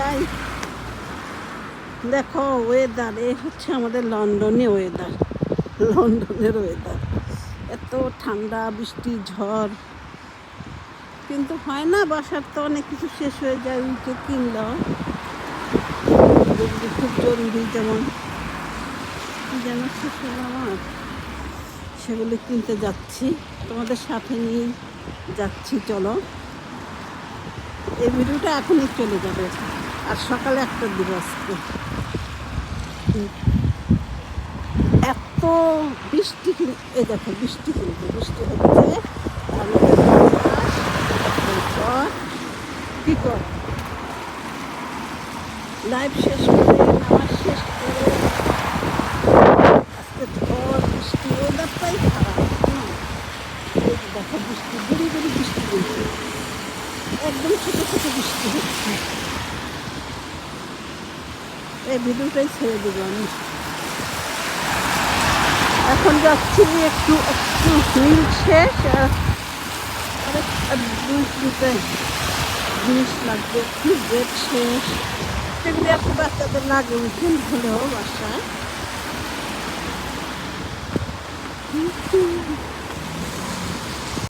যাই। দেখো ওয়েদার, এ হচ্ছে আমাদের লন্ডনে ওয়েদার, লন্ডনের ওয়েদার। এত ঠান্ডা, বৃষ্টি, ঝড়, কিন্তু হয় না। বাসার তো অনেক কিছু শেষ হয়ে যায়, উইকে কিনলাম যেগুলি খুব জরুরি, যেমন যেন শেষ হলো আমার, সেগুলি কিনতে যাচ্ছি, তোমাদের সাথে নিয়ে যাচ্ছি। চলো, এই ভিডিওটা এখনই চলে যাবে, আর সকালে একটা দিব আজকে। এত বৃষ্টি, এই দেখো বৃষ্টি, কিন্তু বৃষ্টি হচ্ছে। আমি এরপর কী কর, লাইভ শেষ করে, নামাজ শেষ করে, আজকে ঝড় বৃষ্টি, ওয়েদারটাই খারাপ। এই দেখো বৃষ্টি, গুড়ি গুড়ি বৃষ্টি হচ্ছে, একদম ছোটো ছোটো বৃষ্টি হচ্ছে। এই ভিডিওটাই ছেড়ে দেবো আমি। এখন যাচ্ছি একটু একটু মিল শেষ, আর দুই তিনটে জিনিস লাগবে, একটু ব্রেড শেষ, সেগুলি একটু বাচ্চাদের লাগে উইকেন্ড হলেও বাসায়।